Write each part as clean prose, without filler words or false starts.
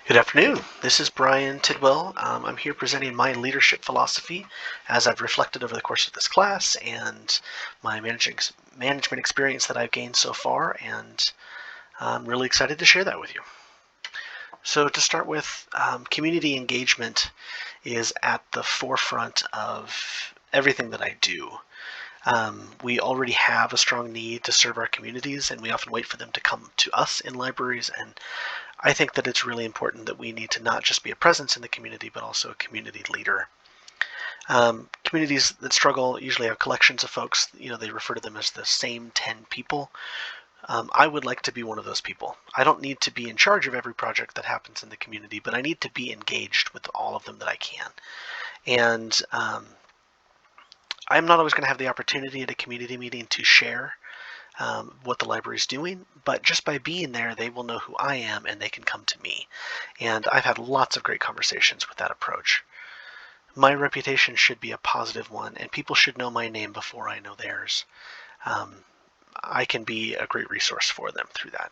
Good afternoon. This is Brian Tidwell. I'm here presenting my leadership philosophy as I've reflected over the course of this class and my management experience that I've gained so far, and I'm really excited to share that with you. So to start with, community engagement is at the forefront of everything that I do. We already have a strong need to serve our communities, and we often wait for them to come to us in libraries, and I think that it's really important that we need to not just be a presence in the community, but also a community leader. Communities that struggle usually have collections of folks, they refer to them as the same 10 people. I would like to be one of those people. I don't need to be in charge of every project that happens in the community, but I need to be engaged with all of them that I can. And I'm not always going to have the opportunity at a community meeting to share what the library is doing, but just by being there, they will know who I am and they can come to me. And I've had lots of great conversations with that approach. My reputation should be a positive one, and people should know my name before I know theirs. I can be a great resource for them through that.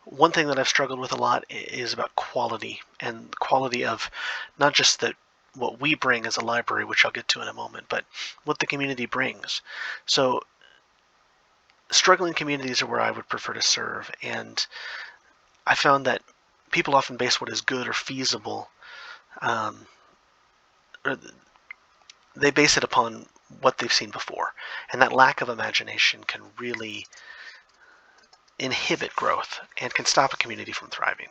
One thing that I've struggled with a lot is about quality, and quality of not just what we bring as a library, which I'll get to in a moment, but what the community brings. So struggling communities are where I would prefer to serve, and I found that people often base what is good or feasible, or they base it upon what they've seen before, and that lack of imagination can really inhibit growth and can stop a community from thriving.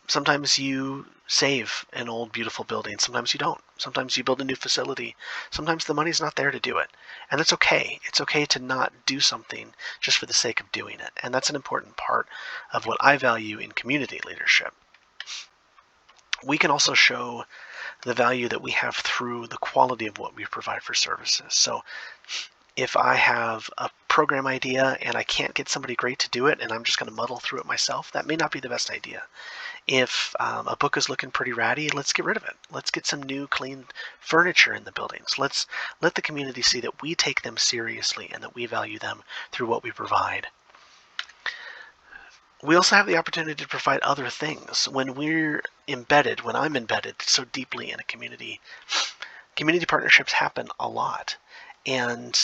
Sometimes you save an old beautiful building, sometimes you don't. Sometimes you build a new facility, sometimes the money's not there to do it, and that's okay. It's okay to not do something just for the sake of doing it, and that's an important part of what I value in community leadership. We can also show the value that we have through the quality of what we provide for services. So if I have a program idea and I can't get somebody great to do it and I'm just going to muddle through it myself, that may not be the best idea. If a book is looking pretty ratty, let's get rid of it. Let's get some new clean furniture in the buildings. Let's let the community see that we take them seriously and that we value them through what we provide. We also have the opportunity to provide other things. When I'm embedded so deeply in a community partnerships happen a lot. And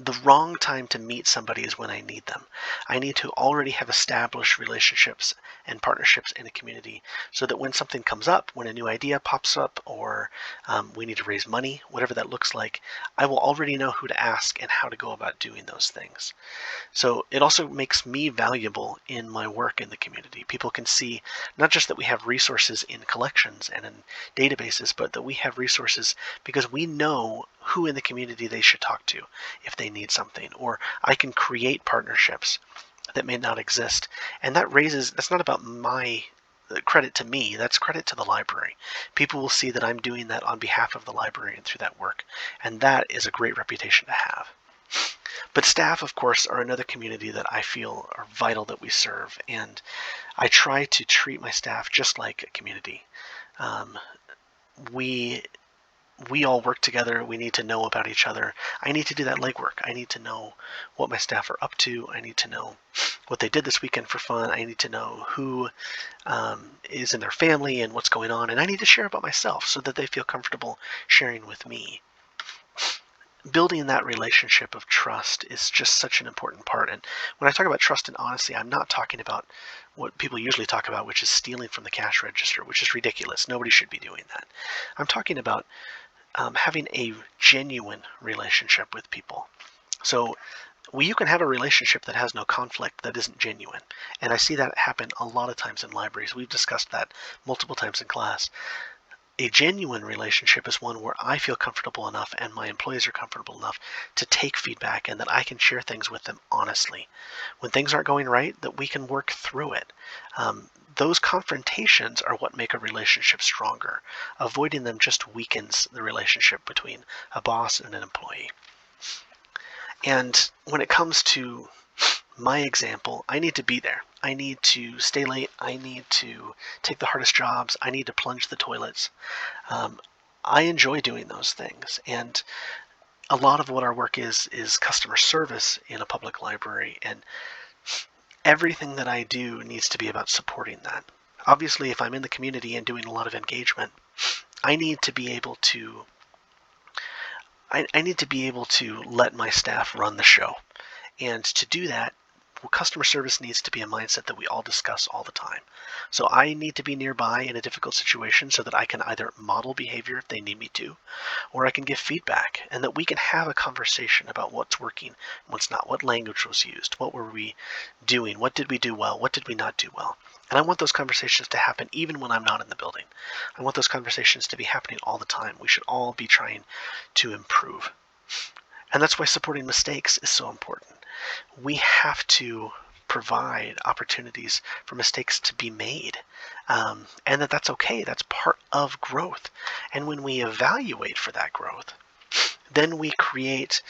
the wrong time to meet somebody is when I need them. I need to already have established relationships and partnerships in a community so that when something comes up, when a new idea pops up, or we need to raise money, whatever that looks like, I will already know who to ask and how to go about doing those things. So it also makes me valuable in my work in the community. People can see not just that we have resources in collections and in databases, but that we have resources because we know who in the community they should talk to if they need something, or I can create partnerships that may not exist. And that's not about my credit to me, that's credit to the library. People will see that I'm doing that on behalf of the library and through that work, and that is a great reputation to have. But staff, of course, are another community that I feel are vital that we serve, and I try to treat my staff just like a community. We all work together. We need to know about each other. I need to do that legwork. I need to know what my staff are up to. I need to know what they did this weekend for fun. I need to know who is in their family and what's going on. And I need to share about myself so that they feel comfortable sharing with me. Building that relationship of trust is just such an important part. And when I talk about trust and honesty, I'm not talking about what people usually talk about, which is stealing from the cash register, which is ridiculous. Nobody should be doing that. I'm talking about having a genuine relationship with people. So you can have a relationship that has no conflict, that isn't genuine. And I see that happen a lot of times in libraries. We've discussed that multiple times in class. A genuine relationship is one where I feel comfortable enough and my employees are comfortable enough to take feedback and that I can share things with them honestly. When things aren't going right, that we can work through it. Those confrontations are what make a relationship stronger. Avoiding them just weakens the relationship between a boss and an employee. And when it comes to my example, I need to be there. I need to stay late. I need to take the hardest jobs. I need to plunge the toilets. I enjoy doing those things. And a lot of what our work is customer service in a public library, and everything that I do needs to be about supporting that. Obviously, if I'm in the community and doing a lot of engagement, I need to be able to I need to be able to let my staff run the show. And to do that, well, customer service needs to be a mindset that we all discuss all the time. So I need to be nearby in a difficult situation so that I can either model behavior if they need me to, or I can give feedback, and that we can have a conversation about what's working, what's not, what language was used, what were we doing, what did we do well, what did we not do well. And I want those conversations to happen even when I'm not in the building. I want those conversations to be happening all the time. We should all be trying to improve. And that's why supporting mistakes is so important. We have to provide opportunities for mistakes to be made, and that's okay. That's part of growth. And when we evaluate for that growth, then we create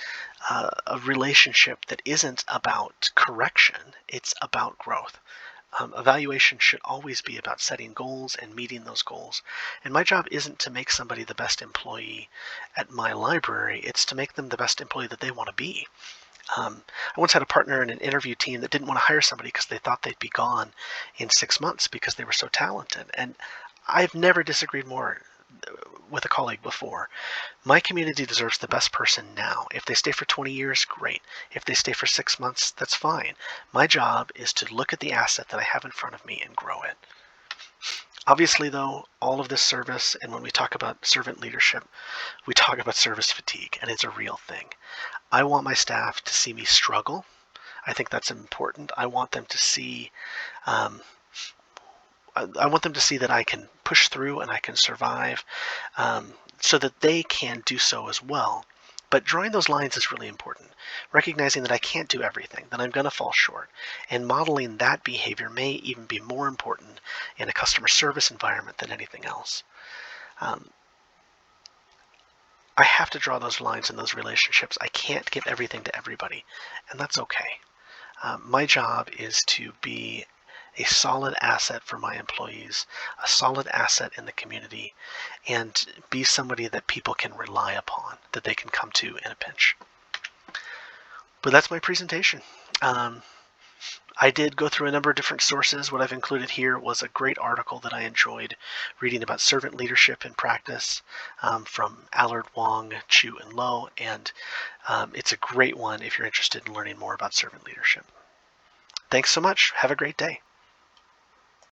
a relationship that isn't about correction, it's about growth. Evaluation should always be about setting goals and meeting those goals. And my job isn't to make somebody the best employee at my library, it's to make them the best employee that they want to be. I once had a partner in an interview team that didn't want to hire somebody because they thought they'd be gone in 6 months because they were so talented. And I've never disagreed more with a colleague before. My community deserves the best person now. If they stay for 20 years, great. If they stay for 6 months, that's fine. My job is to look at the asset that I have in front of me and grow it. Obviously, though, all of this service, and when we talk about servant leadership, we talk about service fatigue, and it's a real thing. I want my staff to see me struggle. I think that's important. I want them to see I want them to see that I can push through and I can survive, so that they can do so as well. But drawing those lines is really important. Recognizing that I can't do everything, that I'm going to fall short, and modeling that behavior may even be more important in a customer service environment than anything else. I have to draw those lines in those relationships. I can't give everything to everybody, and that's okay. My job is to be a solid asset for my employees, a solid asset in the community, and be somebody that people can rely upon, that they can come to in a pinch. But that's my presentation. I did go through a number of different sources. What I've included here was a great article that I enjoyed reading about servant leadership in practice, from Allard, Wong, Chu, and Lowe, and it's a great one if you're interested in learning more about servant leadership. Thanks so much. Have a great day.